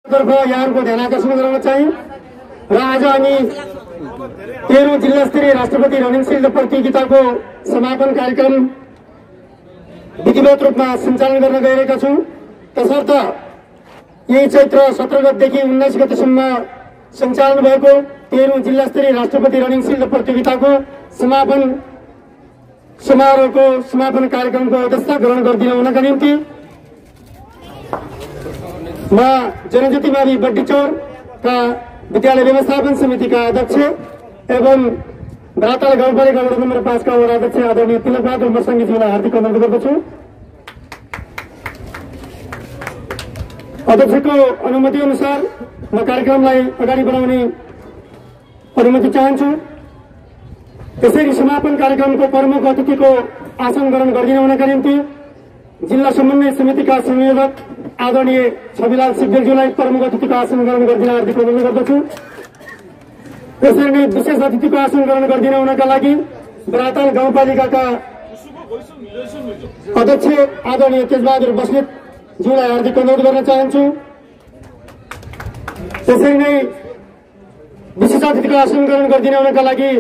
तर्फ यहाँको ध्यान आकर्षण गराउन चाहे र आज हामी 13औं जिल्ला स्तरीय राष्ट्रपति रनिङ सिल्ड प्रतियोगिताको समापन कार्यक्रम विधिवत रूपमा सञ्चालन गर्न गइरहेका छौं। तसर्थ यही चैत्र 17 गतेदेखि 19 गतेसम्म सञ्चालन भएको 13औं जिल्ला स्तरीय राष्ट्रपति रनिङ सिल्ड प्रतियोगिताको समापन समारोहको समापन कार्यक्रमको अध्यक्षता ग्रहण गरिदिन हुनका निम्ति म जनज्योतिमावि बड्डीचौरका विद्यालय व्यवस्थापन समितिका अध्यक्ष एवं ब्राताल गाउँपालिका वडा नम्बर 5 का वडा अध्यक्ष आदरणीय तिलकबहादुर मर्साङज्यूलाई हार्दिक अनुरोध गर्दछु। अध्यक्षको अनुमति अनुसार म कार्यक्रमलाई अगाडि बढाउने अनुमति चाहन्छु। त्यसैले समापन कार्यक्रमको प्रमुख अतिथिको आसन ग्रहण गरिदिन हुनका निम्ति जिल्ला समन्वय समितिका संयोजक आदरणीय छविलाल सिग्देलज्यूलाई प्रमुख अतिथिको आसन ग्रहण गरिदिन हार्दिक अनुरोध गर्दछु। त्यसरी नै विशेष अतिथिको आसन ग्रहण गरिदिन हुनका लागि ब्राताल गाउँपालिकाका अध्यक्ष आदरणीय तेजबहादुर बस्नेतज्यूलाई हार्दिक अनुरोध गर्न चाहन्छु। त्यसरी नै विशेष अतिथिको आसन ग्रहण गरिदिन हुनका लागि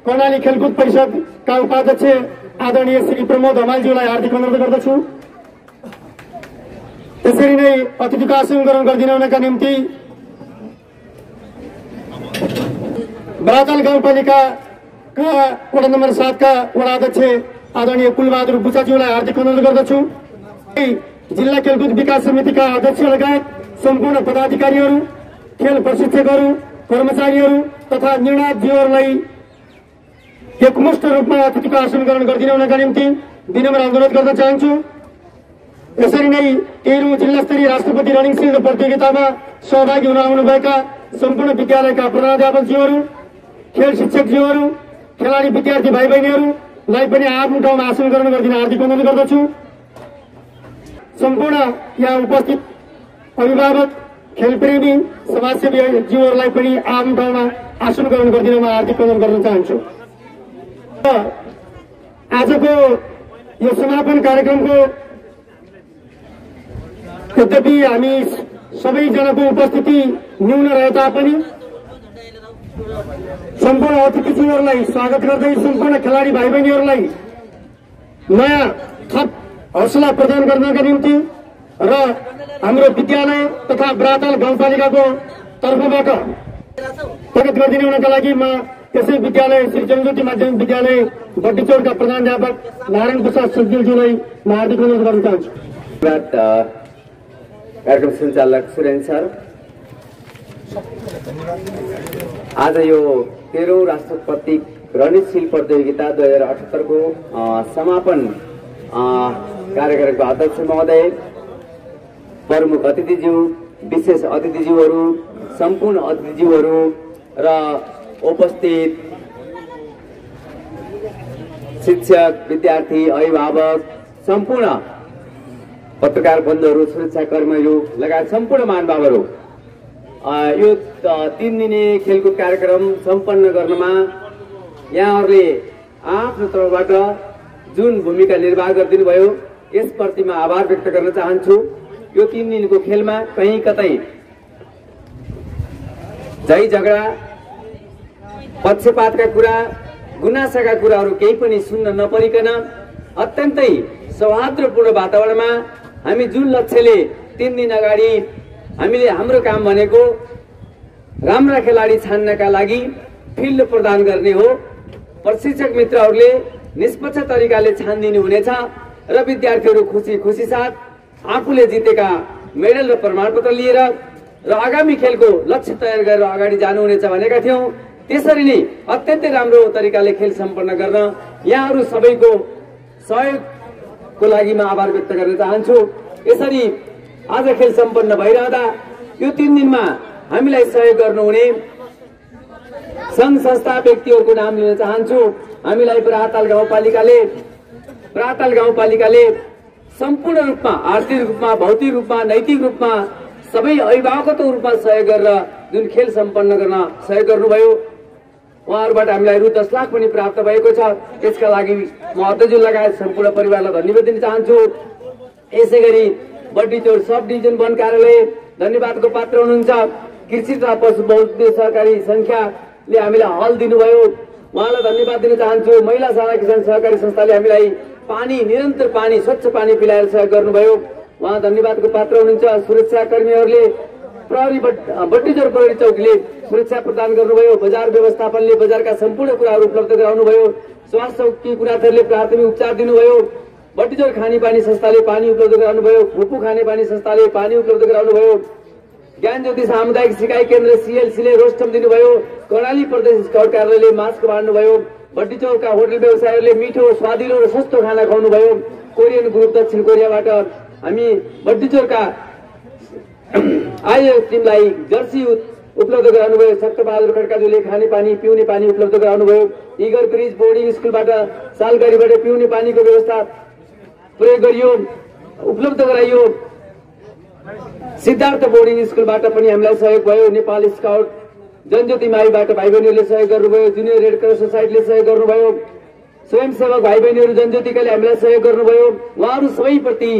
कर्णाली खेलकुद परिषदका उपाध्यक्ष आदरणीय श्री प्रमोद हमालज्यूलाई हार्दिक अनुरोध गर्दछु। त्यसरी नै अतिथिको आसन ग्रहण गरिदिन हुनका निम्ति ब्राताल गाउँपालिकाका वडा नम्बर 7 का वडा अध्यक्ष आदरणीय कुलबहादुर बुचाज्यूलाई हार्दिक अनुरोध गर्दछु। जिल्ला खेलकुद विकास समितिका अध्यक्ष लगायत सम्पूर्ण पदाधिकारीहरू, खेल प्रशिक्षकहरू, कर्मचारीहरू तथा निर्णायकज्यूहरूलाई एकमुष्ट रूपमा अतिथिको आसन ग्रहण गरिदिन हुनका निम्ति विनम्र अनुरोध गर्न चाहन्छु। यसरी नै 13औं जिल्ला स्तरीय राष्ट्रपति रनिङ सिल्ड प्रतियोगितामा सहभागी हुन आउनुभएका सम्पूर्ण विद्यालयका प्रधानाध्यापकज्यूहरू, खेल शिक्षकज्यूहरू, खेलाडी विद्यार्थी भाइ बहिनीहरूलाई पनि आफ्नो ठाउँमा आसन ग्रहण गरिदिन हार्दिक अनुरोध गर्दछु। सम्पूर्ण यहाँ उपस्थित अभिभावक, खेलप्रेमी, समाजसेवीज्यूहरूलाई पनि आफ्नो ठाउँमा आसन ग्रहण गरिदिन म हार्दिक अनुरोध गर्न चाहन्छु। आजको यो समापन कार्यक्रमको यद्यपि हामी सबैजनाको उपस्थिति न्यून रहे तापनि सम्पूर्ण अतिथिज्यूहरूलाई स्वागत गर्दै सम्पूर्ण खेलाडी भाइ बहिनीहरूलाई नयाँ थप हौसला प्रदान गर्नका निम्ति र हाम्रो विद्यालय तथा ब्राताल गाउँपालिकाको तर्फबाट स्वागत गरिदिन हुनका लागि म त्यसै विद्यालय श्री जनज्योति माध्यमिक विद्यालय बड्डीचौरका प्रधानाध्यापक नारायण प्रसाद सिग्देलज्यूलाई म हार्दिक अनुरोध गर्न चाहन्छु। कार्यक्रम सञ्चालक सुरेन सर, आज यो 13औं राष्ट्रपति रनिङ सिल्ड प्रतियोगिता 2078 को समापन कार्यक्रमको अध्यक्ष महोदय, प्रमुख अतिथिज्यू, विशेष अतिथिज्यूहरू, सम्पूर्ण अतिथिज्यूहरू र उपस्थित शिक्षक, विद्यार्थी, अभिभावक, सम्पूर्ण पत्रकार बन्धुहरू, सुरक्षाकर्मीहरू लगायत सम्पूर्ण महानुभावहरू, यो 3 दिने खेलकुद कार्यक्रम सम्पन्न गर्नमा यहाँहरूले आफ्नो तर्फबाट जुन भूमिका निर्वाह गरिदिनु भयो यसप्रति म आभार व्यक्त गर्न चाहन्छु। यो 3 दिनको खेलमा कहीँ कतै झै झगडा, पक्षपातका कुरा, गुनासाका कुराहरू केही पनि सुन्न नपरिकन अत्यन्तै सौहार्दपूर्ण वातावरणमा हामी जुन लक्ष्यले 3 दिन अगाडि हामीले हाम्रो काम भनेको राम्रा खेलाडी छान्नका लागि फिल्ड प्रदान गर्ने हो। प्रशिक्षक मित्रहरूले निष्पक्ष तरिकाले छानिदिनु हुनेछ र विद्यार्थीहरू खुसी साथ आफूले जितेका मेडल र प्रमाणपत्र लिएर र आगामी खेलको लक्ष्य तयार गरेर अगाडि जानुहुनेछ भनेका थियौं। त्यसरी नै अत्यन्तै राम्रो तरिकाले खेल सम्पन्न गर्न यहाँहरू सबैको सहयोगको लागि म आभार व्यक्त गर्न चाहन्छु। यसरी आज खेल सम्पन्न भइरहँदा यो 3 दिनमा हामीलाई सहयोग गर्नुहुने संघ संस्था व्यक्तिहरूको नाम लिन चाहन्छु। हामीलाई ब्राताल गाउँपालिकाले सम्पूर्ण रूपमा आर्थिक रूपमा, भौतिक रूपमा, नैतिक रूपमा, सबै अभिभावकत्व रूपमा सहयोग गरेर जुन खेल सम्पन्न गर्न सहयोग गर्नुभयो उहाँहरूबाट हामीलाई रु 10 लाख पनि प्राप्त भएको छ। त्यसका लागि म अध्यक्ष लगायत सम्पूर्ण परिवारलाई धन्यवाद दिन चाहन्छु। यसैगरी बड्डीचौर सब डिभिजन वन कार्यालय धन्यवादको पात्र हुनुहुन्छ। कृषि तथा पशु बहुउद्देश्य सहकारी संख्याले हामीलाई हल दिनुभयो, उहाँलाई धन्यवाद दिन चाहन्छु। महिला साना किसान सहकारी संस्थाले हामीलाई पानी, निरन्तर पानी, स्वच्छ पानी पिलाएर सहयोग गर्नुभयो, उहाँ धन्यवादको पात्र हुनुहुन्छ। सुरक्षा कर्मीहरूले प्रहरी बड्डीचौर प्रहरी चौकीले सुरक्षा प्रदान गर्नुभयो, बजार व्यवस्थापनले बजारका सम्पूर्ण कुराहरू उपलब्ध गराउनुभयो, स्वास्थ्य चौकी कुराथरले प्राथमिक उपचार दिनुभयो, बड्डीचौर खानेपानी संस्थाले पानी उपलब्ध गराउनुभयो, फुपू खानेपानी संस्थाले पानी उपलब्ध गराउनुभयो, ज्ञान ज्योति सामुदायिक सिकाइ केन्द्र सीएलसीले रोस्टम दिनुभयो, कर्णाली प्रदेश स्काउट कार्यालयले मास्क बाँड्नुभयो, बड्डीचौरका होटल व्यवसायीहरूले मिठो स्वादिलो र सस्तो खाना खुवाउनुभयो, कोरियन ग्रुप दक्षिण कोरियाबाट हामी बड्डीचौरका आयो टिमलाई जर्सी उपलब्ध गराउनुभयो, सक्तबहादुर खड्काज्यूले खानेपानी पिउने पानी उपलब्ध गराउनुभयो, इगर ब्रिज बोर्डिङ स्कुलबाट सालगढीबाट पिउने पानीको व्यवस्था प्रयोग गरियो, उपलब्ध गराइयो, सिद्धार्थ बोर्डिङ स्कुलबाट पनि हामीलाई सहयोग भयो, नेपाल स्काउट जनज्योति माईबाट भाइ बहिनीहरूले सहयोग गर्नुभयो, जुनियर रेड क्रस सोसाइटीले सहयोग गर्नुभयो, स्वयंसेवक भाइ बहिनीहरू जनज्योतिकाले हामीलाई सहयोग गर्नुभयो, उहाँहरू सबैप्रति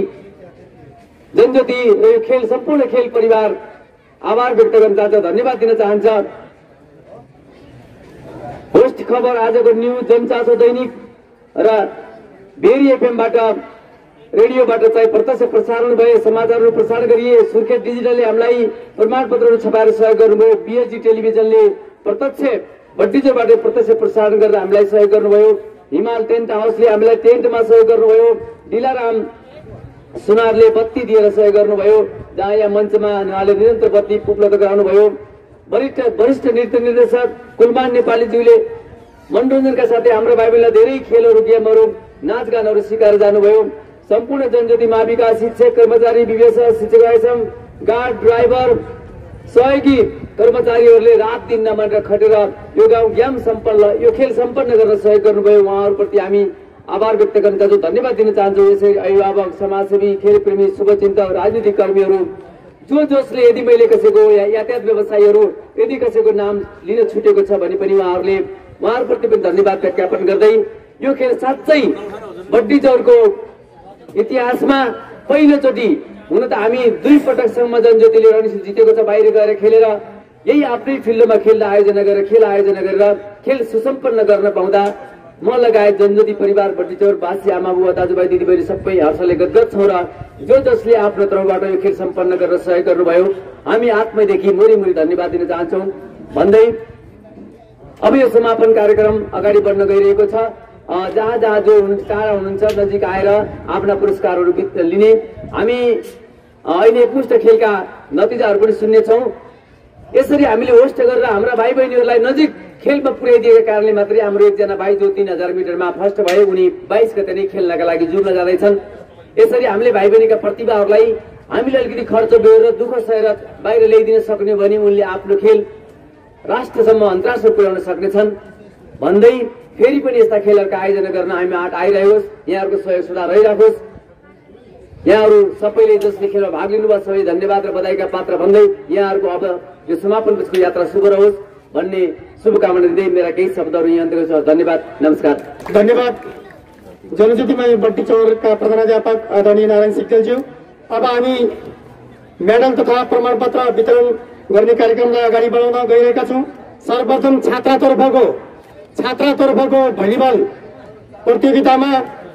जनज्योति र खेल सम्पूर्ण खेल परिवार आभार व्यक्त गर्न चाहन्छ, धन्यवाद दिन चाहन्छ। होस्ट खबर आजको न्यूज जनचासो दैनिक र भेरी एफएमबाट रेडियोबाट चाहिँ प्रत्यक्ष प्रसारण भए समाचारहरू प्रसारण गरिए, सुर्खेत डिजिटलले हामीलाई प्रमाणपत्रहरू छपाएर सहयोग गर्नुभयो, पिएचडी टेलिभिजनले प्रत्यक्ष बड्डीचौरबाट प्रत्यक्ष प्रसारण गरेर हामीलाई सहयोग गर्नुभयो, हिमाल टेन्ट हाउसले हामीलाई टेन्टमा सहयोग गर्नुभयो, दिलाराम सुनारले बत्ती दिएर सहयोग गर्नुभयो, जहाँ यहाँ मञ्चमा उहाँले निरन्तर बत्ती उपलब्ध गराउनुभयो, वरिष्ठ नृत्य निर्देशक कुलमान नेपालीज्यूले मनोरञ्जनका साथै हाम्रो भाइ बहिनीलाई धेरै खेलहरू गेमहरू नाचगानहरू सिकाएर जानुभयो, सम्पूर्ण जनज्योति माविका शिक्षक कर्मचारी विवेश शिक्षक आइसम गार्ड ड्राइभर सहयोगी कर्मचारीहरूले रात दिन नमानेर खटेर यो गाउँ गेम सम्पन्न यो खेल सम्पन्न गर्न सहयोग गर्नुभयो, उहाँहरूप्रति हामी आभार व्यक्त गर्न चाहन्छौँ, धन्यवाद दिन चाहन्छौँ। यसै अभिभावक समाजसेवी खेलप्रेमी शुभचिन्तक राजनीतिक कर्मीहरू जसले यदि मैले कसैको यातायात व्यवसायीहरू यदि कसैको नाम लिन छुटेको छ भने पनि उहाँहरूप्रति पनि धन्यवाद ज्ञापन गर्दै यो खेल साँच्चै बड्डीचौरको इतिहासमा पहिलोचोटि हुन त हामी 2 पटकसम्म जनज्योतिले रणनीति जितेको छ, बाहिर गएर खेलेर यही आफ्नै फिल्डमा खेल आयोजना गरेर खेल सुसम्पन्न गर्न पाउँदा म लगायत जनज्योति परिवार बड्डीचौर वासी आमा बुवा दाजुभाइ दिदीबहिनी सबै हर्षले गदगद छौँ र जसले आफ्नो तर्फबाट यो खेल सम्पन्न गर्न सहयोग गर्नुभयो हामी आत्मैदेखि मुरी धन्यवाद दिन चाहन्छौँ भन्दै अब यो समापन कार्यक्रम अगाडि बढ्न गइरहेको छ। जहाँ जो टाढा हुनुहुन्छ नजिक आएर आफ्ना पुरस्कारहरू लिने हामी अहिले पुष्ट खेलका नतिजाहरू पनि सुन्नेछौँ। यसरी हामीले होस्ट गरेर हाम्रा भाइ बहिनीहरूलाई नजिक खेलमा पुर्याइदिएको कारणले मात्रै हाम्रो एकजना भाइ जो 3000 मिटरमा फर्स्ट भए उनी 22 गते नै खेल्नका लागि जुर्न जाँदैछन्। यसरी हामीले भाइ बहिनीका प्रतिभाहरूलाई हामीले अलिकति खर्च बेहोरेर दुःख सहेर बाहिर ल्याइदिन सक्ने भने उनले आफ्नो खेल राष्ट्रसम्म अन्तर्राष्ट्रिय पुर्याउन सक्नेछन् भन्दै फेरि पनि यस्ता खेलहरूका आयोजना गर्न हामी आँट आइरहोस्, यहाँहरूको सहयोग सदा रहिराखोस्। यहाँहरू सबैले जसले खेलमा भाग लिनुभयो सबै धन्यवाद र बधाईका पात्र भन्दै यहाँहरूको अब यो समापन पछिको यात्रा शुभ रहोस् भन्ने शुभकामना दिँदै मेरा केही शब्दहरू यहाँ अन्त्य गर्छु। धन्यवाद, नमस्कार। धन्यवाद जनज्योतिमा बड्डीचौरका प्रधानाध्यापक आदरणीय नारायण सिक्कलज्यू। अब हामी मेडल तथा प्रमाणपत्र वितरण गर्ने कार्यक्रमलाई अगाडि बढाउन गइरहेका छौँ। सर्वप्रथम छात्रातर्फको भलिबल प्रतियोगितामा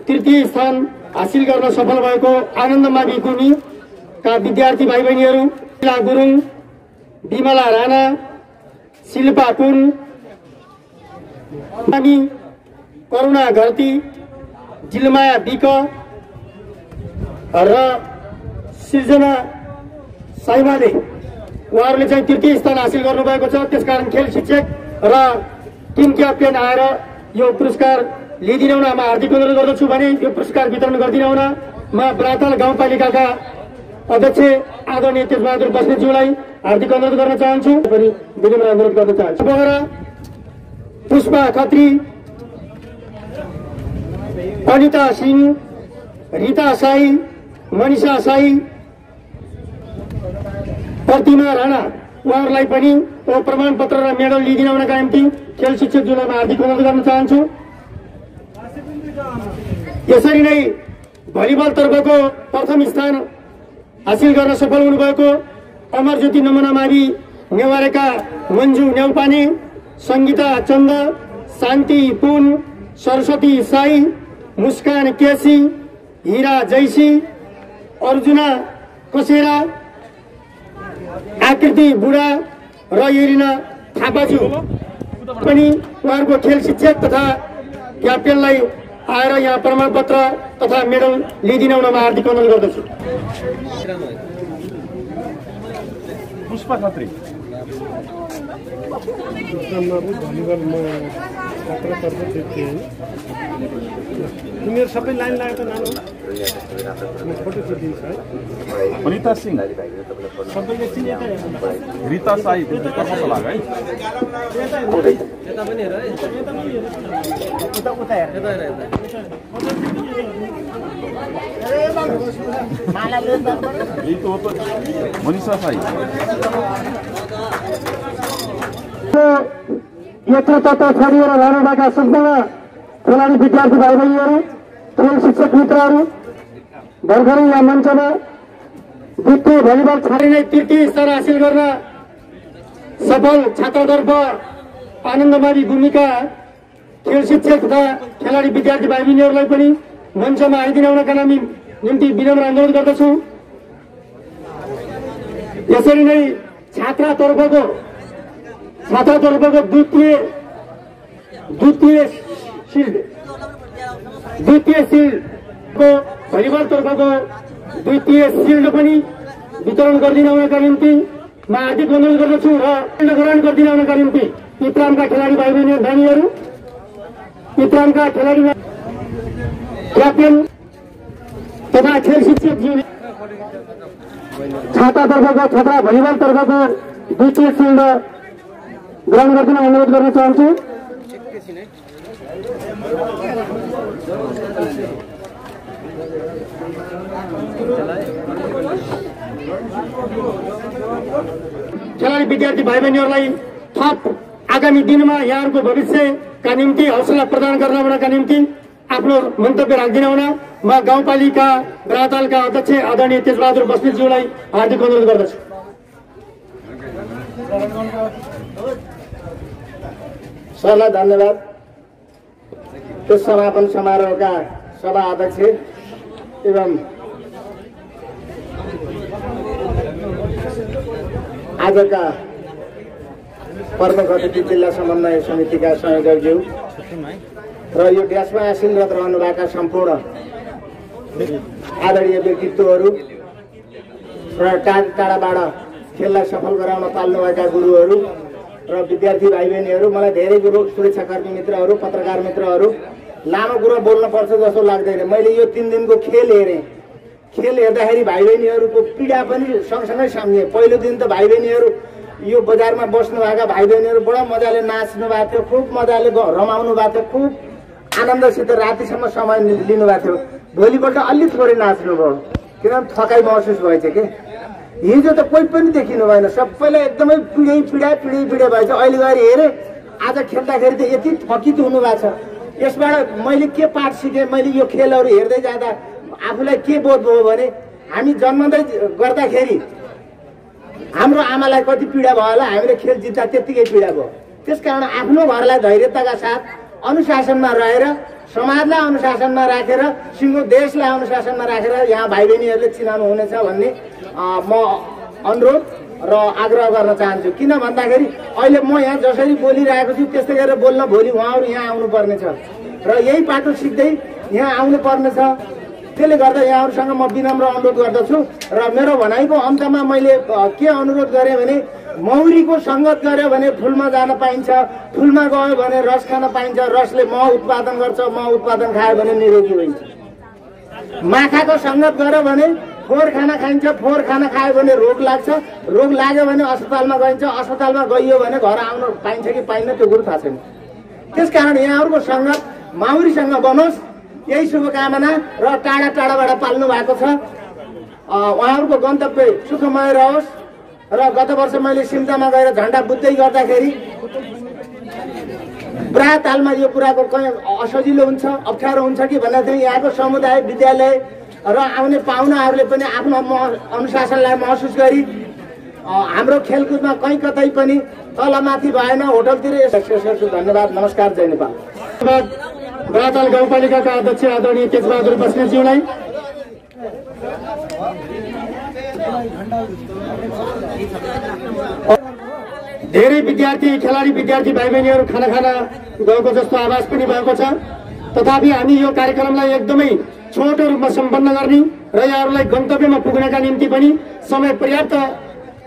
तृतीय स्थान हासिल गर्न सफल भएको आनन्द मावि गुनीका विद्यार्थी भाइ बहिनीहरू शीला गुरुङ, विमला राणा, शिल्पा पुन, करुणा घरती, जिलमाया बिक र सृजना साइमाले उहाँहरूले चाहिँ तृतीय स्थान हासिल गर्नुभएको छ। त्यसकारण खेल शिक्षक र टिम क्याप्टेन आएर यो पुरस्कार लिइदिन हुन म हार्दिक अनुरोध गर्दछु भने यो पुरस्कार वितरण गरिदिन हुन म ब्रातल गाउँपालिकाका अध्यक्ष आदरणीय तेजबहादुर बस्नेतज्यूलाई हार्दिक अनुरोध गर्न चाहन्छु, पनि विनम्र अनुरोध गर्न चाहन्छु। बगरा पुष्पा खत्री, अनिता सिंह, रिता साई, मनिषा साई, प्रतिमा राणा उहाँहरूलाई पनि प्रमाणपत्र र मेडल लिइदिन हुनका निम्ति खेल शिक्षकज्यूलाई म हार्दिक अनुरोध गर्न चाहन्छु। यसरी नै भलिबल तर्फको प्रथम स्थान हासिल गर्न सफल हुनुभएको अमरज्योति नमनामारी नेवारेका मन्जु नेउपाने, सङ्गीता चन्द, शान्ति पुन, सरस्वती साई, मुस्कान केसी, हिरा जैसी, अर्जुना कसेरा, आकृति बुढा र एरिना थापाज्यू पनि उहाँहरूको खेल शिक्षक तथा क्याप्टेनलाई आएर यहाँ प्रमाणपत्र तथा मेडल लिइदिन हुनमा हार्दिक अनुरोध गर्दछु। पुष्पा खत्री तिमीहरू सबै लाइन लाग्यो त नाम फोटो खिचिदिन्छ है। अनिता सिंह, सबैले चिने त रिता साई, कसो लाग्यो है? मनिषा साई, यत्र तत्र छरिएर रहनुभएका सम्पूर्ण खेलाडी विद्यार्थी भाइ बहिनीहरू, खेल शिक्षक मित्रहरू, भर्खरै यहाँ मञ्चमा द्वितीय भलिबल छाडिने तृतीय स्तर हासिल गर्न सफल छात्रतर्फ आनन्दमारी भूमिका खेल शिक्षक तथा खेलाडी विद्यार्थी भाइ बहिनीहरूलाई पनि मञ्चमा आइदिन हुनका निम्ति विनम्र अनुरोध गर्दछु। यसरी नै छात्रतर्फको द्वितीय सिल्डको भलिबल तर्फको द्वितीय सिल्ड पनि वितरण गरिदिन हुनका निम्ति म हार्दिक अनुरोध गर्दछु र ग्रहण गरिदिन हुनका निम्ति इत्रामका खेलाडी भाइ बहिनीहरू, इत्रामका खेलाडी क्याप्टेन तथा खेल शिक्षकज्यूले छात्रातर्फको छात्रा भलिबल तर्फको द्वितीय सिल्ड ग्रहण गरिदिन अनुरोध गर्न चाहन्छु। खेलाडी विद्यार्थी भाइ बहिनीहरूलाई थप आगामी दिनमा यहाँहरूको भविष्यका निम्ति हौसला प्रदान गर्नका निम्ति आफ्नो मन्तव्य राख्दिन हुन म गाउँपालिका ग्राहतालका अध्यक्ष आदरणीय तेजबहादुर बस्नेतज्यूलाई हार्दिक अनुरोध गर्दछु। सरलाई धन्यवाद। त्यो समापन समारोहका सभा अध्यक्ष एवं आजका प्रमुख अतिथि जिल्ला समन्वय समितिका संयोजकज्यू र यो देशमा आशीनरत रहनुभएका सम्पूर्ण आदरणीय व्यक्तित्वहरू र टाढाबाट खेललाई सफल गराउन पाल्नुभएका गुरुहरू र विद्यार्थी भाइ बहिनीहरू, मलाई धेरै कुरो सुरक्षाकर्मी मित्रहरू, पत्रकार मित्रहरू, लामो कुरो बोल्न पर्छ जस्तो लाग्दैन। मैले यो 3 दिनको खेल हेरेँ। खेल हेर्दाखेरि भाइ बहिनीहरूको पीडा पनि सँगसँगै सम्झेँ। पहिलो दिन त भाइ बहिनीहरू यो बजारमा बस्नुभएका भाइ बहिनीहरू बडा मजाले नाच्नु भएको थियो, खुब मजाले रमाउनु भएको थियो, खुब आनन्दसित रातिसम्म समय लिनुभएको थियो। भोलिपल्ट अलि थोरै नाच्नुभयो किनभने थकाइ महसुस भएछ कि हिजो त कोही पनि देखिनु भएन, सबैलाई एकदमै पीडा भएछ। अहिले गएर हेरेँ आज खेल्दाखेरि त यति थकित हुनुभएको छ। यसबाट मैले के पाठ सिकेँ, मैले यो खेलहरू हेर्दै जाँदा आफूलाई के बोध भयो भने हामी जन्मँदै गर्दाखेरि हाम्रो आमालाई कति पीडा भयो होला, हामीले खेल जित्दा त्यत्तिकै पीडा भयो। त्यसकारण आफ्नो घरलाई धैर्यताका साथ अनुशासनमा रहेर, समाजलाई अनुशासनमा राखेर, सिङ्गो देशलाई अनुशासनमा राखेर यहाँ भाइ बहिनीहरूले चिनाउनु हुनेछ भन्ने म अनुरोध र आग्रह गर्न चाहन्छु। किन भन्दाखेरि अहिले म यहाँ जसरी बोलिरहेको छु त्यस्तै गरेर बोल्न भोलि उहाँहरू यहाँ आउनुपर्नेछ र यही पाटो सिक्दै यहाँ आउनुपर्नेछ। त्यसले गर्दा यहाँहरूसँग म विनम्र अनुरोध गर्दछु र मेरो भनाइको अन्तमा मैले के अनुरोध गरेँ भने मौरीको सङ्गत गर्यो भने फुलमा जान पाइन्छ, फुलमा गयो भने रस खान पाइन्छ, रसले मह उत्पादन गर्छ, मह उत्पादन खायो भने निरोगी हुन्छ। माछाको सङ्गत गर्यो भने फोहोर खाना खाइन्छ, फोहोर खाना खायो भने रोग लाग्छ, रोग लाग्यो भने अस्पतालमा गइन्छ, अस्पतालमा गइयो भने घर आउन पाइन्छ कि पाइन्न त्यो कुरो थाहा छैन। त्यसकारण यहाँहरूको सङ्गत माउरीसँग बनोस्, यही शुभकामना र टाढाबाट पाल्नु भएको छ। उहाँहरूको गन्तव्य सुखमय रहोस्। र गत वर्ष मैले सिम्तामा गएर झन्डा बुझ्दै गर्दाखेरि ब्रातालमा यो कुराको असजिलो हुन्छ, अप्ठ्यारो हुन्छ कि भनेर चाहिँ यहाँको समुदाय, विद्यालय र आउने पाहुनाहरूले पनि आफ्नो अनुशासनलाई महसुस गरी हाम्रो खेलकुदमा कहीँ कतै पनि तलमाथि भएन, होटलतिर यसो धन्यवाद। नमस्कार, जय नेपाल। बराताल गाउँपालिकाका अध्यक्ष आदरणीय तेजबहादुर बस्नेतज्यूलाई, धेरै विद्यार्थी खेलाडी विद्यार्थी भाइ बहिनीहरू खाना खान गएको जस्तो आवाज पनि भएको छ। तथापि हामी यो कार्यक्रमलाई एकदमै छोटो रूपमा सम्पन्न गर्ने र यहाँहरूलाई गन्तव्यमा पुग्नका निम्ति पनि समय पर्याप्त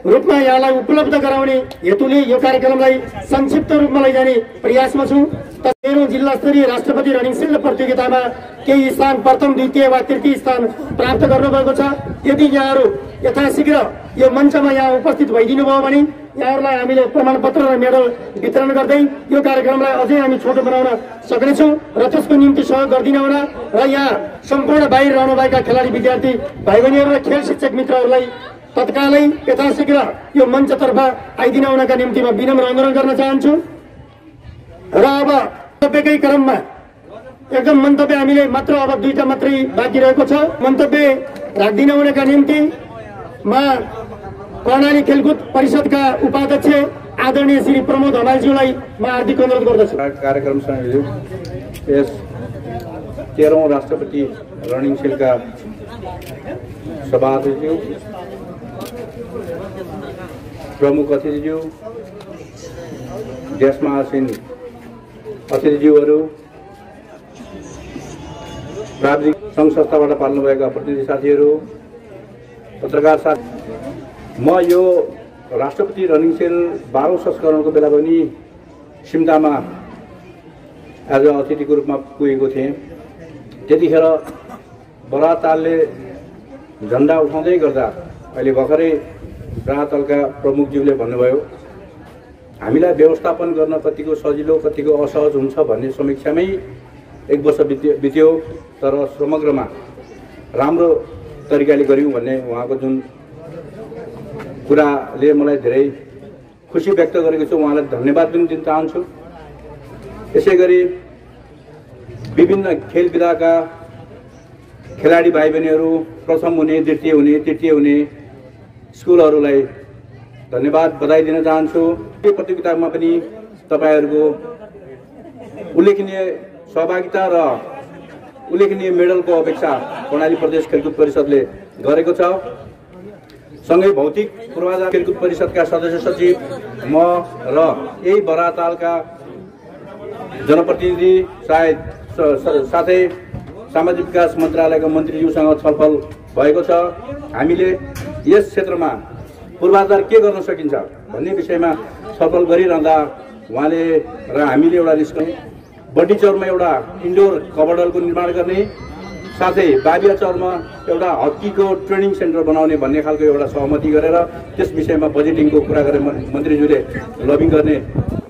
रूपमा यहाँलाई उपलब्ध गराउने हेतुले यो कार्यक्रमलाई संक्षिप्त रूपमा लैजाने प्रयासमा छु। 13औं जिल्ला स्तरीय राष्ट्रपति रनिङ सिल्ड प्रतियोगितामा केही स्थान प्रथम, द्वितीय वा तृतीय स्थान प्राप्त गर्नुभएको छ। यदि यहाँहरू यथाशीघ्र यो मञ्चमा यहाँ उपस्थित भइदिनु भयो भने यहाँहरूलाई हामीले प्रमाणपत्र र मेडल वितरण गर्दै यो कार्यक्रमलाई अझै हामी छोटो बनाउन सक्नेछौँ र त्यसको निम्ति सहयोग गरिदिनु होला। र यहाँ सम्पूर्ण बाहिर रहनुभएका खेलाडी विद्यार्थी भाइ बहिनीहरू र खेल शिक्षक मित्रहरूलाई तत्कालै यथाशीघ्र यो मञ्चतर्फ आइदिन आउनका निम्ति म विनम्र अनुरोध गर्न चाहन्छु। र अब मन्तव्यकै क्रममा एकदम मन्तव्य हामीले मात्र अब 2टा मात्रै बाँकी रहेको छ। मन्तव्य राख्दिन आउनका निम्ति म कर्णाली खेलकुद परिषदका उपाध्यक्ष आदरणीय श्री प्रमोद हमालज्यूलाई म हार्दिक अनुरोध गर्दछु। कार्यक्रम संयोजक यस 13औं राष्ट्रपति रनिङ सिल्डका सभाध्यक्षज्यू, प्रमुख अतिथिज्यू, देशमा आसीन अतिथिज्यूहरू, प्राविधिक सङ्घ संस्थाबाट पाल्नुभएका प्रतिनिधि साथीहरू, पत्रकार साथी, म यो राष्ट्रपति रनिङ सेल 12औं संस्करणको बेला पनि सिमतामा एज अतिथिको रूपमा पुगेको थिएँ। त्यतिखेर बरातालले झन्डा उठाउँदै गर्दा अहिले भर्खरै बरातालका प्रमुखज्यूले भन्नुभयो हामीलाई व्यवस्थापन गर्न कतिको सजिलो कतिको असहज हुन्छ भन्ने समीक्षामै 1 वर्ष बित्यो, तर समग्रमा राम्रो तरिकाले गर्यौँ भन्ने उहाँको जुन कुराले मलाई धेरै खुसी व्यक्त गरेको छु। उहाँलाई धन्यवाद पनि दिन चाहन्छु। यसै गरी विभिन्न खेल विधाका खेलाडी भाइ बहिनीहरू, प्रथम हुने, द्वितीय हुने, तृतीय हुने स्कुलहरूलाई धन्यवाद, बधाई दिन चाहन्छु। यो प्रतियोगितामा पनि तपाईहरूको उल्लेखनीय सहभागिता र उल्लेखनीय मेडलको अपेक्षा कर्णाली प्रदेश खेलकुद परिषदले गरेको छ। सँगै भौतिक पूर्वाधार खेलकुद परिषदका सदस्य सचिव म र यही बरातालका जनप्रतिनिधि साथै सामाजिक विकास मन्त्रालयका मन्त्रीज्यूसँग छलफल भएको छ। हामीले यस क्षेत्रमा पूर्वाधार के गर्न सकिन्छ भन्ने विषयमा छलफल गरिरहँदा उहाँले र हामीले एउटा निष्कर्ष बड्डी चौरमा एउटा इन्डोर कबड्डीको निर्माण गर्ने, साथै बाबिया चौरमा एउटा हकीको ट्रेनिङ सेन्टर बनाउने भन्ने खालको एउटा सहमति गरेर त्यस विषयमा बजेटिङको कुरा गरेर मन्त्रीज्यूले लबिङ गर्ने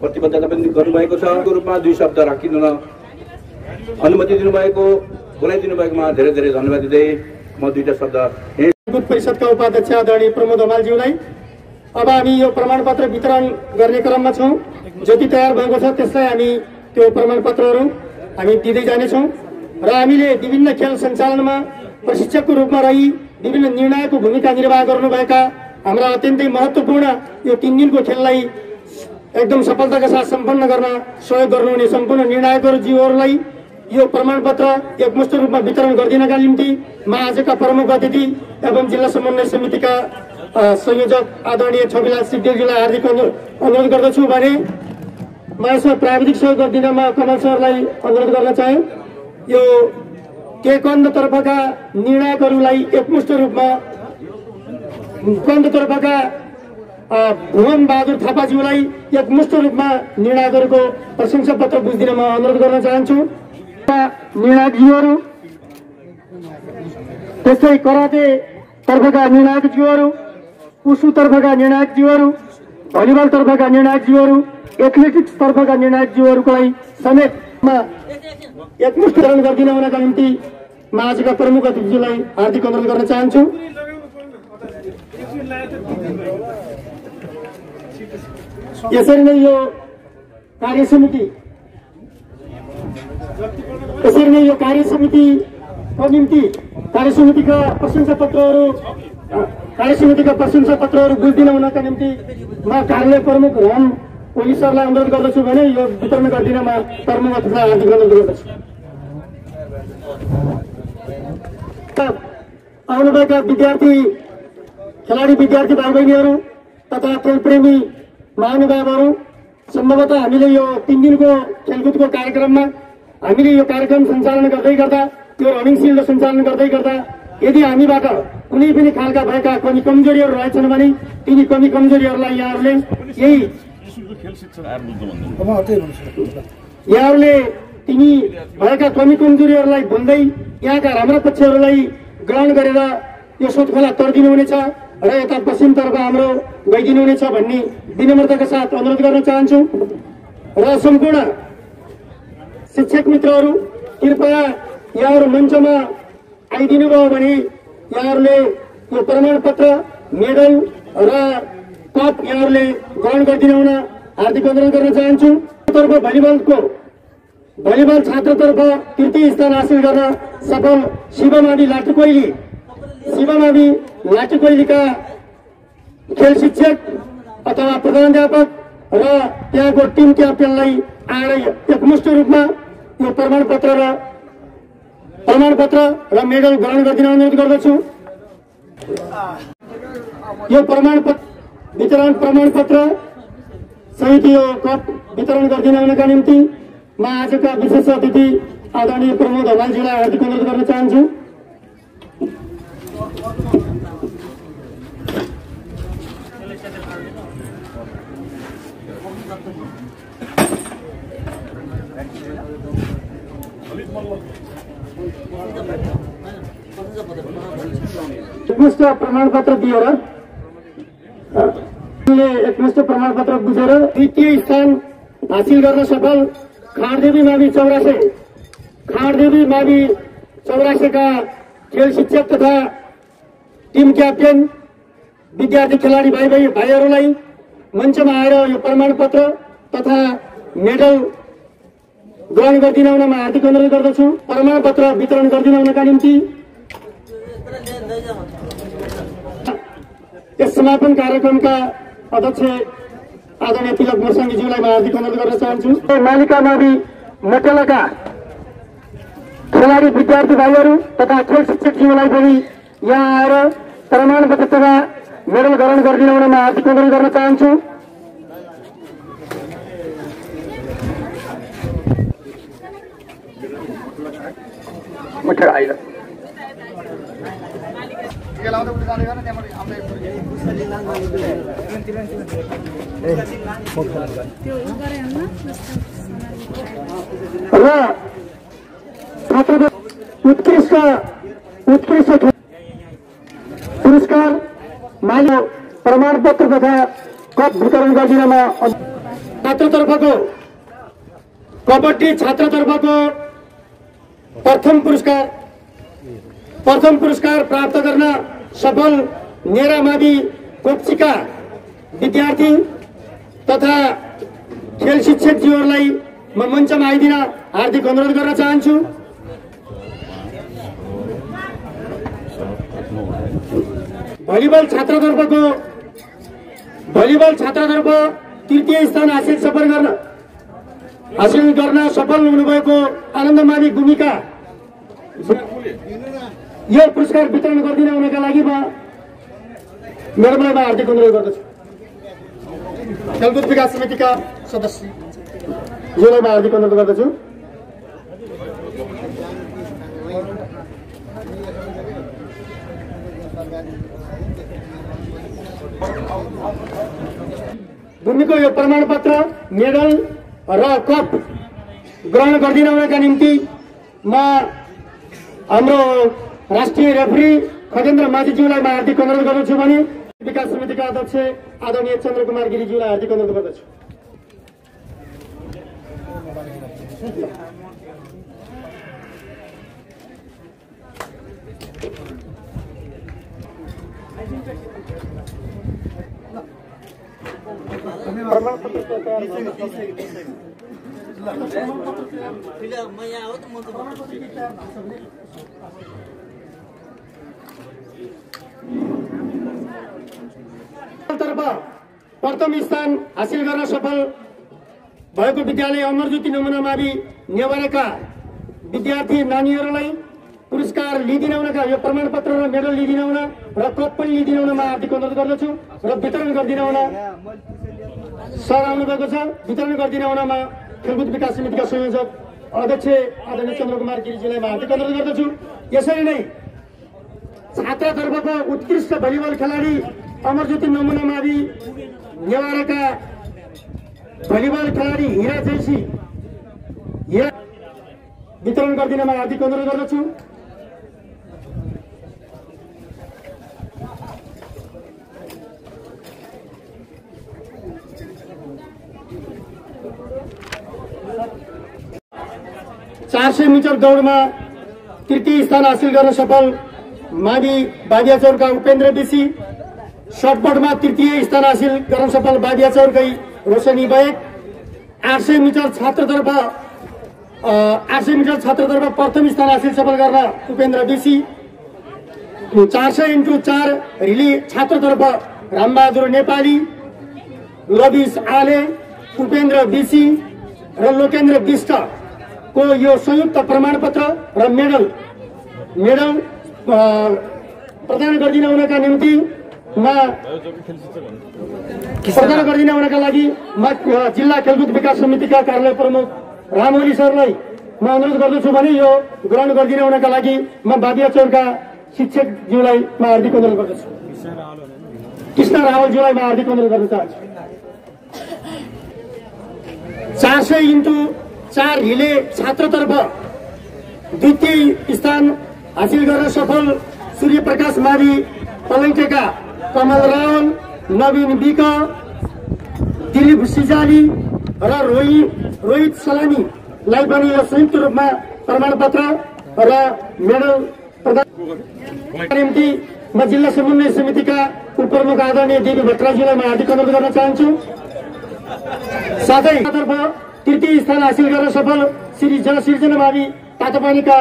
प्रतिबद्धता पनि गर्नुभएको छ। यो रूपमा 2 शब्द राखिदिन अनुमति दिनुभएको, बोलाइदिनु भएकोमा धेरै धेरै धन्यवाद दिँदै म 2टा शब्द खेलकुद परिषदका उपाध्यक्ष आदरणीय प्रमोद हमालज्यूलाई। अब हामी यो प्रमाणपत्र वितरण गर्ने क्रममा छौँ। जति तयार भएको छ त्यसलाई हामी त्यो प्रमाणपत्रहरू हामी दिँदै जानेछौँ र हामीले विभिन्न खेल सञ्चालनमा प्रशिक्षकको रूपमा रही विभिन्न निर्णायकको भूमिका निर्वाह गर्नुभएका हाम्रा अत्यन्तै महत्त्वपूर्ण यो 3 दिनको खेललाई एकदम सफलताका साथ सम्पन्न गर्न सहयोग गर्नुहुने सम्पूर्ण निर्णायकज्यूहरूलाई यो प्रमाणपत्र एकमुष्ट रूपमा वितरण गरिदिनका निम्ति म आजका प्रमुख अतिथि एवं जिल्ला समन्वय समितिका संयोजक आदरणीय छविलाल सिद्धेलज्यूलाई हार्दिक अनुरोध गर्दछु भने म यसमा प्राविधिक सहयोग गरिदिन म कमल सरलाई अनुरोध गर्न चाहे। यो केकन्दतर्फका निर्णायकहरूलाई एकमुष्ट रूपमा कन्दतर्फका भुवन बहादुर थापाज्यूलाई एकमुष्ट रूपमा निर्णायकहरूको प्रशंसा पत्र बुझिदिन म अनुरोध गर्न चाहन्छु। निर्णायकज्यूहरू, त्यस्तै कराते तर्फका निर्णायकज्यूहरू, उसु तर्फका निर्णायकज्यूहरू, भलिबल तर्फका निर्णायकज्यूहरू, एथलेटिक्स तर्फका निर्णायकज्यूहरूलाई समेतमा एकमुष्ट वितरण गरिदिन हुनका निम्ति म आजका प्रमुख अतिथिज्यूलाई हार्दिक अनुरोध गर्न चाहन्छु। यसरी नै यो कार्यसमितिको निम्ति कार्यसमितिका प्रशंसा पत्रहरू बुझ्दिन हुनका निम्ति म कार्यालय प्रमुख राम ओली सरलाई अनुरोध गर्दछु भने यो वितरण गरिदिन म प्रमुख अतिथिलाई हार्दिक अनुरोध गर्दछु। आउनुभएका खेलाडी विद्यार्थी भाइ बहिनीहरू तथा खेलप्रेमी महानुभावहरू, सम्भवतः हामीले यो 3 दिनको खेलकुदको कार्यक्रममा हामीले यो कार्यक्रम सञ्चालन गर्दै गर्दा, त्यो रनिङ सिल्ड सञ्चालन गर्दै गर्दा यदि हामीबाट कुनै पनि खालका भएका कमी कमजोरीहरू रहेछन् भने तिनी कमी कमजोरीहरूलाई यहाँहरूले तिनी भएका कमी कमजोरीहरूलाई भन्दै यहाँका राम्रा पक्षहरूलाई ग्रहण गरेर यो सोधखोला तर्दिनु हुनेछ र यता पश्चिमतर्फ हाम्रो गइदिनु हुनेछ भन्ने विनम्रताका साथ अनुरोध गर्न चाहन्छु। र सम्पूर्ण शिक्षक मित्रहरू, कृपया यहाँहरू मञ्चमा आइदिनु भयो भने यहाँहरूले यो प्रमाणपत्र, मेडल र कप यहाँहरूले ग्रहण गरिदिनु हुन हार्दिक अनुरोध गर्न चाहन्छु। तर्फ भलिबल छात्रतर्फ तृतीय स्थान हासिल गर्न सफल शिवमावि लाटुकोइलीका खेल शिक्षक अथवा प्रधानाध्यापक र त्यहाँको टिम क्याप्टेनलाई आएर एकमुष्ट रूपमा यो प्रमाणपत्र र मेडल ग्रहण गरिदिन अनुरोध गर्दछु। यो प्रमाणपत्र सहित यो कप वितरण गरिदिन हुनका निम्ति म आजका विशेष अतिथि आदरणीय प्रमोद हमालजीलाई हार्दिक अनुरोध गर्न चाहन्छु। एकमुष्ट प्रमाणपत्र दिएर एकमुष्ट प्रमाणपत्र बुझेर द्वितीय स्थान हासिल गर्न सफल खाँडदेवी मावि चौरासेका खेल शिक्षक तथा टिम क्याप्टेन विद्यार्थी खेलाडी भाइहरूलाई मञ्चमा आएर यो प्रमाणपत्र तथा मेडल ग्रहण गरिदिन हुन म हार्दिक अनुरोध गर्दछु। प्रमाणपत्र वितरण गरिदिन हुनका निम्ति यस समापन कार्यक्रमका अध्यक्ष आदरणीय तिलक मोर्साङज्यूलाई म हार्दिक अनुरोध गर्न चाहन्छु। मालिका मावि मोटेलाका खेलाडी विद्यार्थी भाइहरू तथा खेल शिक्षकज्यूलाई पनि यहाँ आएर प्रमाणपत्र तथा मेडल ग्रहण गरिदिन हुन म हार्दिक अनुरोध गर्न चाहन्छु। उत्कृष्ट पुरस्कार मालिक प्रमाणपत्र तथा कप वितरण गरिदिन छात्रतर्फको कबड्डी छात्रतर्फको प्रथम पुरस्कार प्राप्त गर्न सफल नेरा मावि कोप्चीका विद्यार्थी तथा खेल शिक्षकज्यूहरूलाई म मञ्चमा आइदिन हार्दिक अनुरोध गर्न चाहन्छु। भलिबल छात्रतर्फ तृतीय स्थान हासिल गर्न सफल हुनुभएको आनन्द मावि गुमीका यो पुरस्कार वितरण गरिदिन हुनका लागि म मेडमलाई हार्दिक अनुरोध गर्दछु। खेलकुद विकास समितिका सदस्यज्यूलाई म हार्दिक अनुरोध गर्दछु। भूमिको यो प्रमाणपत्र, मेडल र कप ग्रहण गरिदिन हुनका निम्ति म हाम्रो राष्ट्रिय रेफ्री खगेन्द्र माझीज्यूलाई म हार्दिक अनुरोध गर्दछु भने विकास समितिका अध्यक्ष आदरणीय चन्द्रकुमार गिरीज्यूलाई हार्दिक अनुरोध गर्दछु। तर्फ प्रथम स्थान हासिल गर्न सफल भएको विद्यालय अमरज्योति नमुना मावि नेवारेका विद्यार्थी नानीहरूलाई पुरस्कार लिइदिन आउनका यो प्रमाणपत्र र मेडल लिइदिन आउन र कप पनि लिइदिन आउनमा हार्दिक अनुरोध गर्दछु र वितरण गरिदिन आउन सर आउनु भएको छ। वितरण गरिदिन आउनमा खेलकुद विकास समितिका संयोजक अध्यक्ष आदरणीय चन्द्रकुमार गिरिजीलाई म हार्दिक अनुरोध गर्दछु। यसरी नै छात्रतर्फको उत्कृष्ट भलिबल खेलाडी अमरज्योति नमुना मावि नेवारेका भलिबल खेलाडी हिरा जैसी वितरण गरिदिनमा हार्दिक अनुरोध गर्दछु। चार 400 मिटर दौडमा तृतीय स्थान हासिल गर्न सफल मावि बाबियाचौरका उपेन्द्र बेसी, शटपटमा तृतीय स्थान हासिल गर्न सफल बाबियाचौरकै रोशनी बैक, 800 मिटर छात्रतर्फ प्रथम स्थान हासिल सफल गर्न उपेन्द्र बेसी, 400x4 रिली छात्रतर्फ रामबहादुर नेपाली, लबिस आले, उपेन्द्र बेसी र लोकेन्द्र विष्ट को यो संयुक्त प्रमाणपत्र र मेडल प्रदान गरिदिन आउनका निम्ति प्रदान गरिदिन आउनका लागि म जिल्ला खेलकुद विकास समितिका कार्यालय प्रमुख रामोली सरलाई म अनुरोध गर्दछु भने यो ग्रहण गरिदिन आउनका लागि म बाबियाचौरका शिक्षकज्यूलाई म हार्दिक अनुरोध गर्दछु। कृष्ण रावलज्यूलाई म हार्दिक अनुरोध गर्न चाहन्छु। 400x4 रिले छात्रतर्फ द्वितीय स्थान हासिल गर्न सफल सूर्य प्रकाश मावि पलैटेका कमल रावल, नवीन विक, दिलीप सिजाली र रोहित सलामीलाई पनि यो संयुक्त रूपमा प्रमाणपत्र र मेडल प्रदान निम्ति म जिल्ला समन्वय समितिका उपप्रमुख आदरणीय देवी भट्टराईजीलाई म हार्दिक अनुरोध गर्न चाहन्छु। साथै तर्फ तृतीय स्थान हासिल गर्न सफल श्री जनसिर्जना मावि तातोपानीका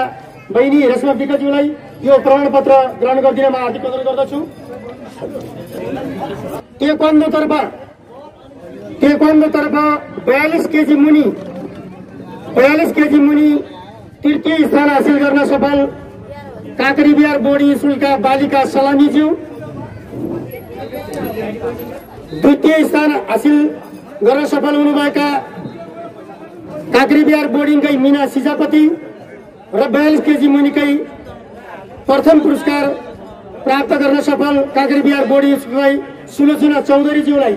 बहिनी रेशमा विकज्यूलाई यो प्रमाणपत्र ग्रहण गरिदिन म हार्दिक अनुरोध गर्दछु। टेक्वान्डो तर्फ 42 केजी मुनि तृतीय स्थान हासिल गर्न सफल काँक्रीबिहार बोर्डिङ स्कुलका बालिका सलामीज्यू, द्वितीय स्थान हासिल गर्न सफल हुनुभएका काँक्रीबिहार बोर्डिङकै मीना सिजापति र 42 केजी मुनिकै प्रथम पुरस्कार प्राप्त गर्न सफल काँक्रीबिहार बोर्डिङ स्कुलकै सुलोचना चौधरीज्यूलाई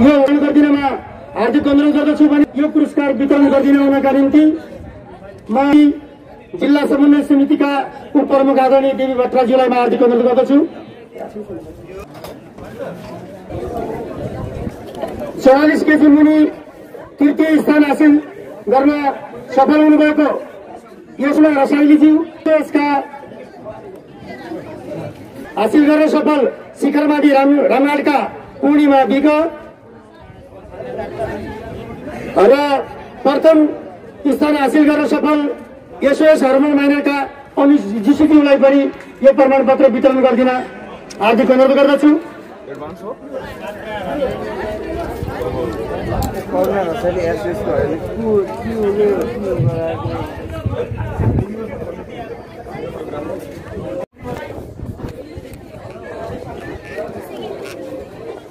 म ग्रहण गरिदिनमा हार्दिक अनुरोध गर्दछु भने यो पुरस्कार वितरण गरिदिन आउनका निम्ति म जिल्ला समन्वय समितिका उपप्रमुख आदरणीय देवी भट्टराईजीलाई म हार्दिक अनुरोध गर्दछु। 44 केजी मुनि तृतीय स्थान हासिल गर्न सफल हुनुभएको यसमा रसाइलीज्यू, यसका हासिल गर्न सफल शिखरमाथि रामनाडका पूर्णिमा विक र प्रथम स्थान हासिल गर्न सफल एसओएस हर्मन माइनरका अनुज जीसीज्यूलाई पनि यो प्रमाणपत्र वितरण गरिदिन हार्दिक अनुरोध गर्दछु।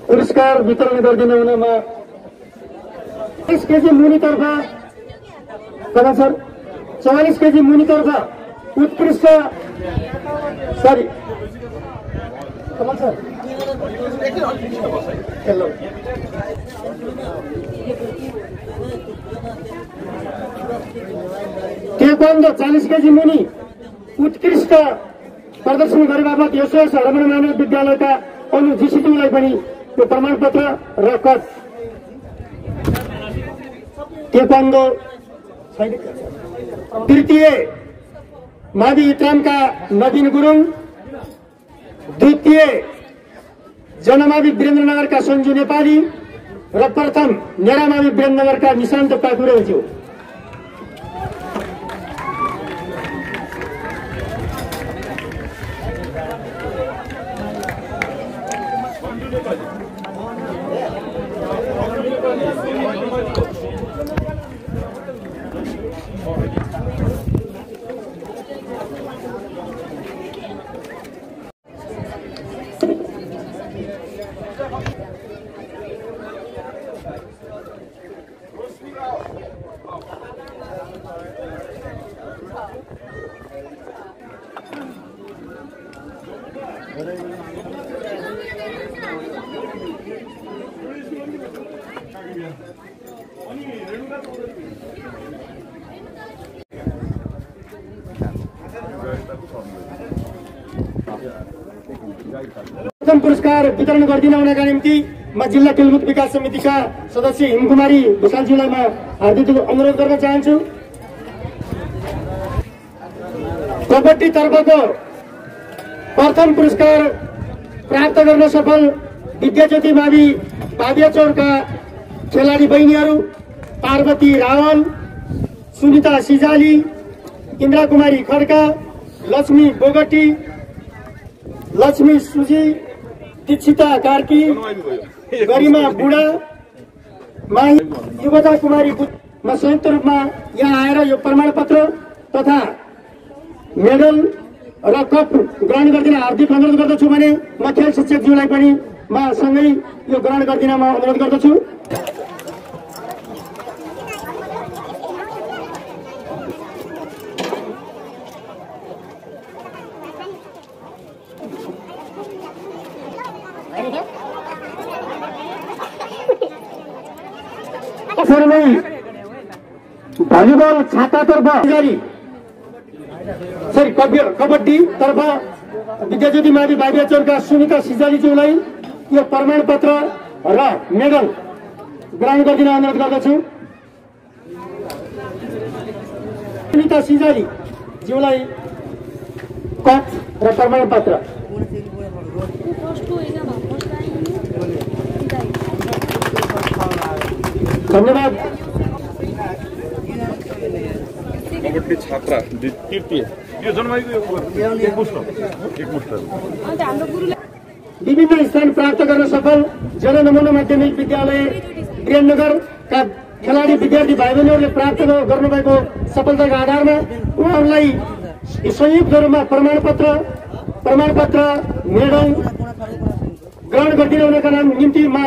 पुरस्कार वितरण गरिदिन हुनमा 44 केजी मुनितर्फ कता सर 44 केजी मुनितर्फ उत्कृष्ट सरी कमल सर टेक्वान्डो 40 केजी मुनि उत्कृष्ट प्रदर्शन गरे बापत एसओएस हर्मन मानव विद्यालयका अनु जीसीज्यूलाई पनि यो प्रमाणपत्र र कप। टेक्वान्डो तृतीय मावि इत्रामका नवीन गुरुङ, द्वितीय जनमावि वीरेन्द्रनगरका सञ्जु नेपाली र प्रथम नेरामावि वीरेन्द्रनगरका निशान्त पाकुरेज्यू। प्रथम पुरस्कार वितरण गरिदिन हुनका निम्ति म जिल्ला खेलकुद विकास समितिका सदस्य हिमकुमारी भूषालज्यूलाई म हार्दिक अनुरोध गर्न चाहन्छु। कबड्डी तर्फको प्रथम पुरस्कार प्राप्त गर्न सफल विद्याज्योति मावि बाबियाचौरका खेलाडी बहिनीहरू पार्वती रावल, सुनिता सिजाली, इन्द्रा कुमारी खड्का, लक्ष्मी बोगटी, लक्ष्मी सुजी, दीक्षिता कार्की, गरिमा बुढा, माही युवता कुमारी म संयुक्त रूपमा यहाँ आएर यो प्रमाणपत्र तथा मेडल र कप ग्रहण गरिदिन हार्दिक अनुरोध गर्दछु भने म खेल शिक्षकज्यूलाई पनि म सँगै यो ग्रहण गरिदिन म अनुरोध गर्दछु। यसरी नै भलिबल छातातर्फ कबड्डी तर्फ विद्याज्योति मावि बाबियाचौरका सुनिता सिजालीज्यूलाई यो प्रमाणपत्र र मेडल ग्रहण गरिदिन अनुरोध गर्दछु। सुनिता सिजालीज्यूलाई कप र प्रमाणपत्र। धन्यवाद। कबड्डी छात्रा तृतीय यो जन्माइको एकमुष्ट विभिन्न स्थान प्राप्त गर्न सफल जननमूना माध्यमिक विद्यालय वीरेन्द्रनगरका खेलाडी विद्यार्थी भाइ बहिनीहरूले प्राप्त गर्नुभएको सफलताका आधारमा उहाँहरूलाई संयुक्त रूपमा प्रमाणपत्र मेडल ग्रहण गरिदिन हुनका निम्ति म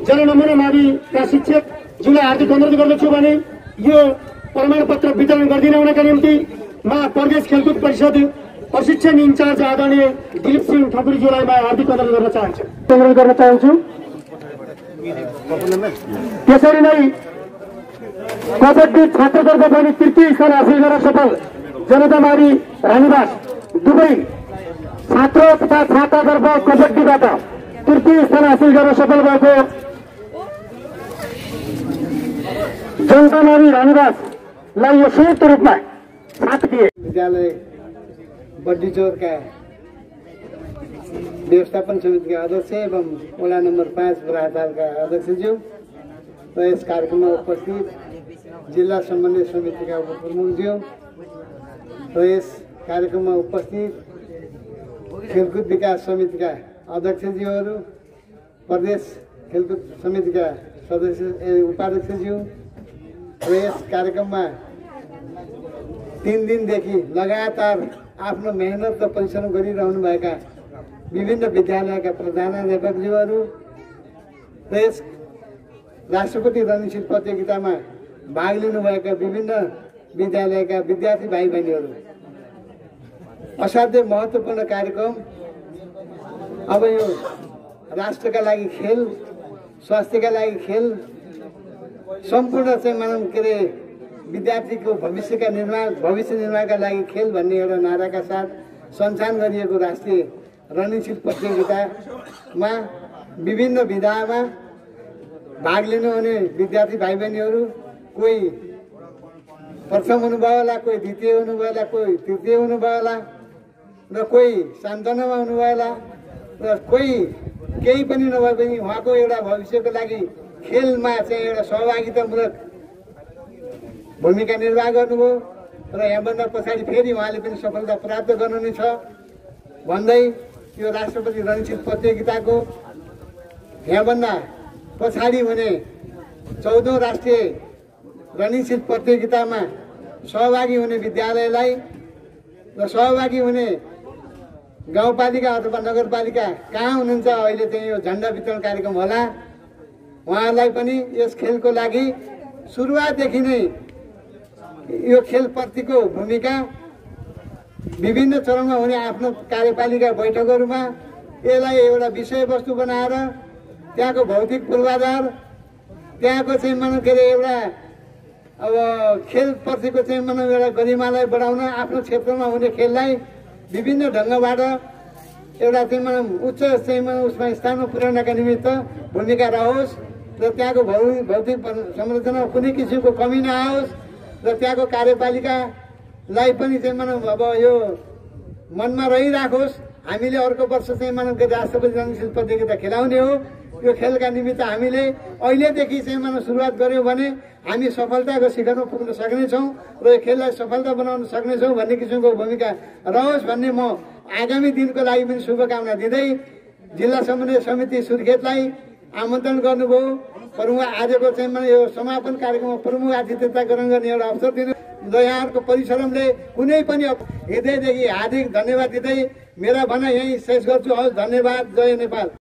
जननमूना माविका शिक्षकज्यूलाई हार्दिक अनुरोध गर्दछु भने यो प्रमाणपत्र वितरण गरिदिन हुनका निम्ति म प्रदेश खेलकुद परिषद प्रशिक्षण इन्चार्ज आदरणीय दिलीप सिंह ठकुरीज्यूलाई म हार्दिक अनुरोध गर्न चाहन्छु। त्यसरी नै कबड्डी छात्रतर्फ पनि तृतीय स्थान हासिल गर्न सफल जनता मावि रानीबास दुवै छात्र तथा छात्रातर्फ कबड्डीबाट तृतीय स्थान हासिल गर्न सफल भएको जनता मावि रानीबासलाई यो संयुक्त रूपमा साथीय विद्यालय बड्डीचौरका व्यवस्थापन समितिका अध्यक्ष एवं वडा नम्बर 5 बुढातालका अध्यक्षज्यू र यस कार्यक्रममा उपस्थित जिल्ला समन्वय समितिका उपप्रमुखज्यू र यस कार्यक्रममा उपस्थित खेलकुद विकास समितिका अध्यक्षज्यूहरू, प्रदेश खेलकुद समितिका सदस्य उपाध्यक्षज्यू र यस कार्यक्रममा 3 दिनदेखि लगातार आफ्नो मेहनत र परिश्रम गरिरहनुभएका विभिन्न विद्यालयका प्रधानाध्यापकज्यूहरू र यस राष्ट्रपति रणनीति प्रतियोगितामा भाग लिनुभएका विभिन्न विद्यालयका विद्यार्थी भाइ बहिनीहरू, असाध्यै महत्त्वपूर्ण कार्यक्रम। अब यो राष्ट्रका लागि खेल, स्वास्थ्यका लागि खेल, सम्पूर्ण चाहिँ मानव के अरे विद्यार्थीको भविष्य निर्माणका लागि खेल भन्ने एउटा नाराका साथ सञ्चालन गरिएको राष्ट्रिय रणनीति प्रतियोगितामा विभिन्न विधामा भाग लिनुहुने विद्यार्थी भाइ बहिनीहरू, कोही प्रथम हुनुभयो होला, कोही द्वितीय हुनुभयो होला, कोही तृतीय हुनुभयो होला र कोही सान्त्वनामा हुनुभयो होला र कोही केही पनि नभए पनि उहाँको एउटा भविष्यको लागि खेलमा चाहिँ एउटा सहभागितामूलक भूमिका निर्वाह गर्नुभयो र यहाँभन्दा पछाडि फेरि उहाँले पनि सफलता प्राप्त गर्नु नै छ भन्दै यो राष्ट्रपति रणनीति प्रतियोगिताको यहाँभन्दा पछाडि हुने 14औं राष्ट्रिय रणनीति प्रतियोगितामा सहभागी हुने विद्यालयलाई र सहभागी हुने गाउँपालिका अथवा नगरपालिका कहाँ हुनुहुन्छ अहिले चाहिँ यो झण्डा वितरण कार्यक्रम होला, उहाँहरूलाई पनि यस खेलको लागि सुरुवातदेखि नै यो खेलप्रतिको भूमिका विभिन्न चरणमा हुने आफ्नो कार्यपालिका बैठकहरूमा यसलाई एउटा विषयवस्तु बनाएर त्यहाँको भौतिक पूर्वाधार, त्यहाँको चाहिँ मानव के अरे एउटा अब खेलप्रतिको चाहिँ मानव एउटा गरिमालाई बढाउन आफ्नो क्षेत्रमा हुने खेललाई विभिन्न ढङ्गबाट एउटा चाहिँ मानव उच्च चाहिँ मानव उसमा स्थानमा पुर्याउनका निमित्त भूमिका रहोस् र त्यहाँको भौतिक संरचनामा कुनै किसिमको कमी नआओस् र त्यहाँको कार्यपालिकालाई पनि चाहिँ मानव अब यो मनमा रहिराखोस्। हामीले अर्को वर्ष चाहिँ मानव राष्ट्रपति रङ्गसिल प्रतियोगिता खेलाउने हो। यो खेलका निमित्त हामीले अहिलेदेखि चाहिँ मानव सुरुवात गर्यौँ भने हामी सफलताको शिखरमा पुग्न सक्नेछौँ र यो खेललाई सफलता बनाउन सक्नेछौँ भन्ने किसिमको भूमिका रहोस् भन्ने म आगामी दिनको लागि पनि शुभकामना दिँदै जिल्ला समन्वय समिति सुर्खेतलाई आमन्त्रण गर्नुभयो। प्रमुख आजको चाहिँ मलाई यो समापन कार्यक्रममा प्रमुख आतिथ्यता ग्रहण गर्ने एउटा अवसर दिनु र यहाँहरूको परिश्रमले कुनै पनि हृदयदेखि हार्दिक धन्यवाद दिँदै मेरा भनाइ यहीँ शेष गर्छु। हवस्, धन्यवाद। जय नेपाल।